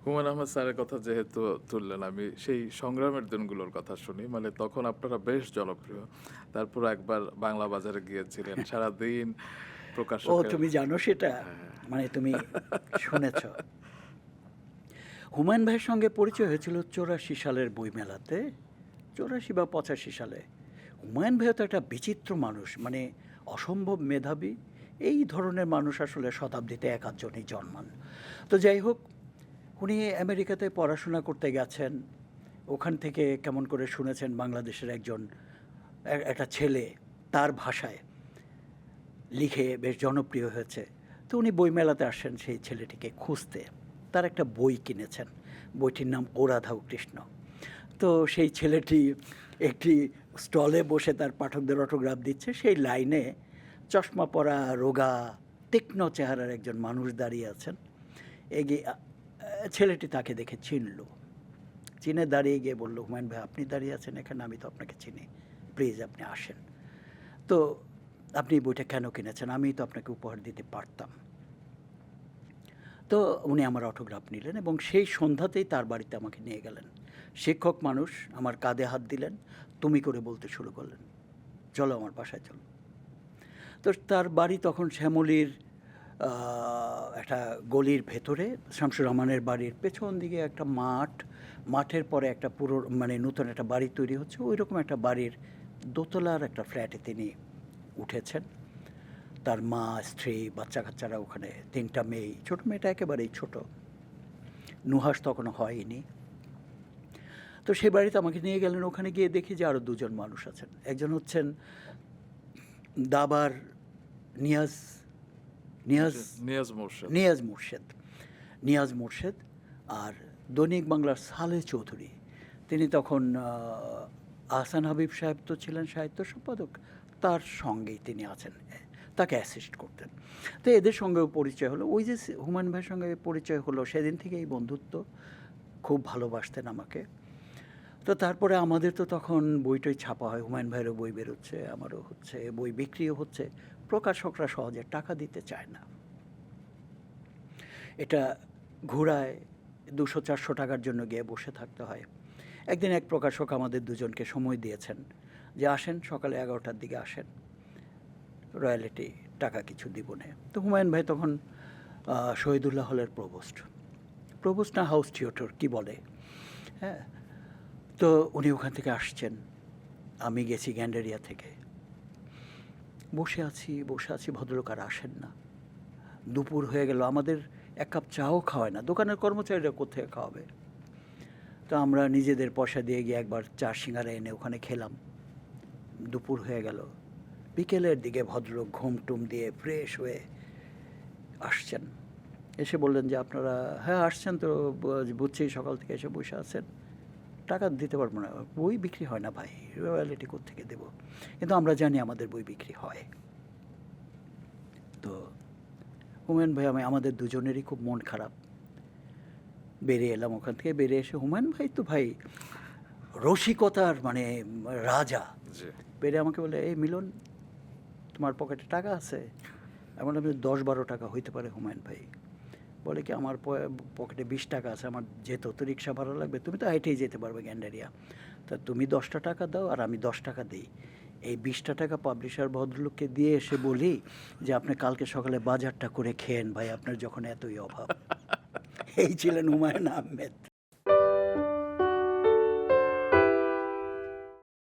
হুমায়ূন আহমেদ স্যারের কথা যেহেতু তুললেন, আমি সেই সংগ্রামের দিনগুলোর কথা শুনি। মানে তখন আপনারা বেশ জনপ্রিয়। তারপর একবার বাংলা বাজারে গিয়েছিলেন। সারাদিন ও প্রকাশকের তুমি জানো সেটা? হ্যাঁ। মানে তুমি শুনেছ? হুমায়ূন ভাইয়ের সঙ্গে পরিচয় হয়েছিল 84 সালের বইমেলাতে। 84 বা 85 সালে। হুমায়ূন ভাইও তো একটা বিচিত্র মানুষ, মানে অসম্ভব মেধাবী। এই ধরনের মানুষ আসলে শতাব্দীতে এক আধজনই জন্মান। তো যাই হোক, উনি আমেরিকাতে পড়াশোনা করতে গেছেন। ওখান থেকে কেমন করে শুনেছেন বাংলাদেশের একজন একটা ছেলে তার ভাষায় লিখে বেশ জনপ্রিয় হয়েছে। তো উনি বইমেলাতে আসেন সেই ছেলেটিকে খুঁজতে। তার একটা বই কিনেছেন। বইটির নাম ও রাধা ও কৃষ্ণ। তো সেই ছেলেটি একটি স্টলে বসে তার পাঠকদের অটোগ্রাফ দিচ্ছে। সেই লাইনে চশমা পরা, রোগা, তীক্ষ্ণ চেহারার একজন মানুষ দাঁড়িয়ে আছেন। এগিয়ে ছেলেটি তাকে দেখে চিনল। চিনে দাঁড়িয়ে গিয়ে বলল, হুমায়ূন ভাই আপনি দাঁড়িয়ে আছেন এখানে, আমি তো আপনাকে চিনি, প্লিজ আপনি আসেন। তো আপনি এই বইটা কেন কিনেছেন? আমিই তো আপনাকে উপহার দিতে পারতাম। তো উনি আমার অটোগ্রাফ নিলেন এবং সেই সন্ধ্যাতেই তার বাড়িতে আমাকে নিয়ে গেলেন। শিক্ষক মানুষ, আমার কাঁধে হাত দিলেন, তুমি করে বলতে শুরু করলেন, চলো আমার বাসায় চলো। তো তার বাড়ি তখন শ্যামলীর একটা গলির ভেতরে, শামসুর রহমানের বাড়ির পেছন দিকে একটা মাঠ, মাঠের পরে একটা পুরো মানে নতুন একটা বাড়ি তৈরি হচ্ছে, ওই রকম একটা বাড়ির দোতলার একটা ফ্ল্যাটে তিনি উঠেছেন। তার মা, স্ত্রী, বাচ্চা কাচ্চারা ওখানে, 3টা মেয়ে। ছোটো মেয়েটা একেবারেই ছোট, নুহাস তখনও হয়নি। তো সেই বাড়িতে আমাকে নিয়ে গেলেন। ওখানে গিয়ে দেখি যে আরও দুজন মানুষ আছেন। একজন হচ্ছেন দাবার নিয়াজ নিয়াজ জি, নিয়াজ মোরশেদ। নিয়াজ মুর্শেদ। নিয়াজ মুর্শেদ আর দৈনিক বাংলার সালেহ চৌধুরী। তিনি তখন আহসান হাবিব সাহেব তো ছিলেন সাহিত্য সম্পাদক, তার সঙ্গেই তিনি আছেন, তাকে অ্যাসিস্ট করতেন। তো এদের সঙ্গেও পরিচয় হলো। ওই যে হুমায়ূন ভাইয়ের সঙ্গে পরিচয় হলো, সেদিন থেকে এই বন্ধুত্ব। খুব ভালোবাসতেন আমাকে। তো তারপরে আমাদের তো তখন বইটই ছাপা হয়, হুমায়ূন ভাইয়েরও বই বেরোচ্ছে, আমারও হচ্ছে, বই বিক্রিও হচ্ছে। প্রকাশকরা সহজে টাকা দিতে চায় না। এটা ঘোড়ায় 200-400 টাকার জন্য গিয়ে বসে থাকতে হয়। একদিন এক প্রকাশক আমাদের দুজনকে সময় দিয়েছেন যে আসেন, সকালে 11টার দিকে আসেন, রয়্যালিটি টাকা কিছু দিব না। তো হুমায়ূন ভাই তখন শহীদুল্লাহ হলের প্রভোস্ট, প্রভোস্ট না হাউস থিয়েটার কী বলে, হ্যাঁ। তো উনি ওখান থেকে আসছেন, আমি গেছি গ্যান্ডারিয়া থেকে। বসে আছি, ভদ্রলোক আর আসেন না। দুপুর হয়ে গেল, আমাদের এক কাপ চাও খাওয়ায় না, দোকানের কর্মচারীরা কোথায় খাওয়াবে। তো আমরা নিজেদের পয়সা দিয়ে গিয়ে একবার চা সিঙ্গারা এনে ওখানে খেলাম। দুপুর হয়ে গেল। বিকেলের দিকে ভদ্রলোক ঘুম টুম দিয়ে ফ্রেশ হয়ে আসছেন। এসে বললেন যে আপনারা, হ্যাঁ আসছেন তো, বুঝছি সকাল থেকে এসে বসে আছেন, টাকা দিতে পারবো না, বই বিক্রি হয় না ভাই, রয়্যালিটি কোত্থেকে দেবো। কিন্তু আমরা জানি আমাদের বই বিক্রি হয়। তো হুমায়ূন ভাই, আমাদের দুজনেরই খুব মন খারাপ। বেরিয়ে এলাম ওখান থেকে। বেরিয়ে এসে হুমায়ূন ভাই তো ভাই রসিকতার মানে রাজা। জি। বেরিয়ে আমাকে বলে, এই মিলন, তোমার পকেটে টাকা আছে? এমন আমি 10-12 টাকা হইতে পারে হুমায়ূন ভাই। বলে কি, আমার পকেটে 20 টাকা আছে, আমার যেহেতু তো রিক্সা ভাড়া লাগবে, তুমি তো হেঁটেই যেতে পারবে গ্যান্ডারিয়া, তা তুমি 10টা টাকা দাও আর আমি 10 টাকা দিই। এই 20টা টাকা পাবলিশার ভদ্রলোককে দিয়ে এসে বলি যে আপনি কালকে সকালে বাজারটা করে খেয়েন ভাই, আপনার যখন এতই অভাব। এই ছিলেন হুমায়ূন আহমেদ।